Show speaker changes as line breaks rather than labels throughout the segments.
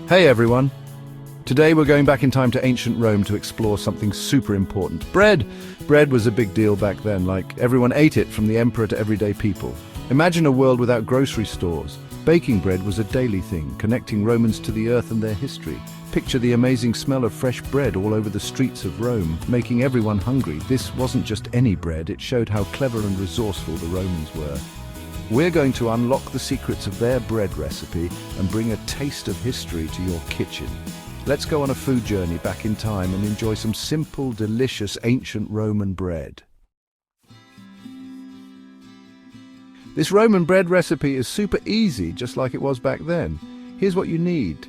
Hey everyone! Today we're going back in time to ancient Rome to explore something super important. Bread! Bread was a big deal back then, like everyone ate it from the emperor to everyday people. Imagine a world without grocery stores. Baking bread was a daily thing, connecting Romans to the earth and their history. Picture the amazing smell of fresh bread all over the streets of Rome, making everyone hungry. This wasn't just any bread, it showed how clever and resourceful the Romans were. We're going to unlock the secrets of their bread recipe and bring a taste of history to your kitchen. Let's go on a food journey back in time and enjoy some simple, delicious ancient Roman bread. This Roman bread recipe is super easy, just like it was back then. Here's what you need.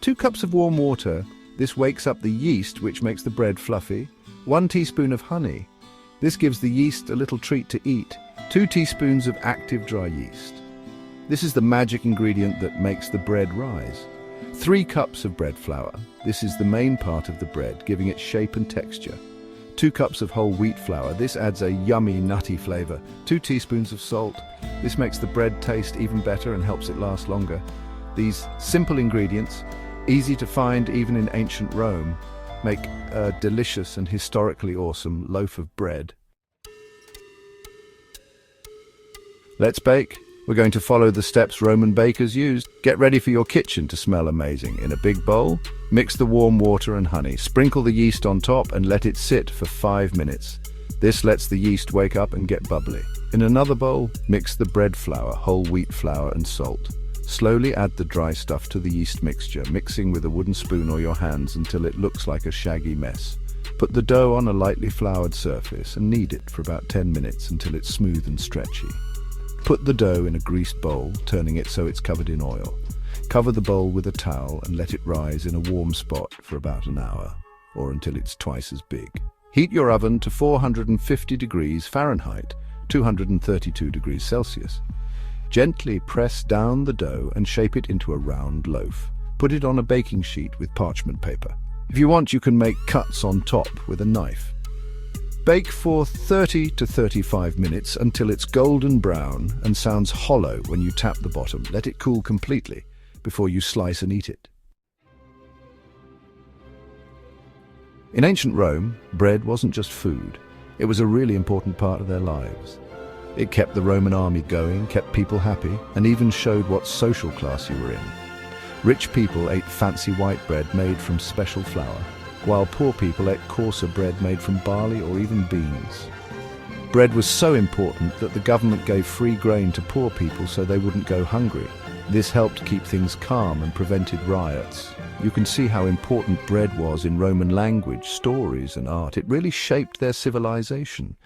2 cups of warm water. This wakes up the yeast, which makes the bread fluffy. 1 teaspoon of honey. This gives the yeast a little treat to eat. 2 teaspoons of active dry yeast. This is the magic ingredient that makes the bread rise. 3 cups of bread flour. This is the main part of the bread, giving it shape and texture. 2 cups of whole wheat flour. This adds a yummy, nutty flavor. 2 teaspoons of salt. This makes the bread taste even better and helps it last longer. These simple ingredients, easy to find even in ancient Rome, make a delicious and historically awesome loaf of bread. Let's bake. We're going to follow the steps Roman bakers used. Get ready for your kitchen to smell amazing. In a big bowl, mix the warm water and honey. Sprinkle the yeast on top and let it sit for 5 minutes. This lets the yeast wake up and get bubbly. In another bowl, mix the bread flour, whole wheat flour and salt. Slowly add the dry stuff to the yeast mixture, mixing with a wooden spoon or your hands until it looks like a shaggy mess. Put the dough on a lightly floured surface and knead it for about 10 minutes until it's smooth and stretchy. Put the dough in a greased bowl, turning it so it's covered in oil. Cover the bowl with a towel and let it rise in a warm spot for about an hour, or until it's twice as big. Heat your oven to 450 degrees Fahrenheit, 232 degrees Celsius. Gently press down the dough and shape it into a round loaf. Put it on a baking sheet with parchment paper. If you want, you can make cuts on top with a knife. Bake for 30 to 35 minutes until it's golden brown and sounds hollow when you tap the bottom. Let it cool completely before you slice and eat it. In ancient Rome, bread wasn't just food. It was a really important part of their lives. It kept the Roman army going, kept people happy, and even showed what social class you were in. Rich people ate fancy white bread made from special flour, while poor people ate coarser bread made from barley or even beans. Bread was so important that the government gave free grain to poor people so they wouldn't go hungry. This helped keep things calm and prevented riots. You can see how important bread was in Roman language, stories and art. It really shaped their civilization.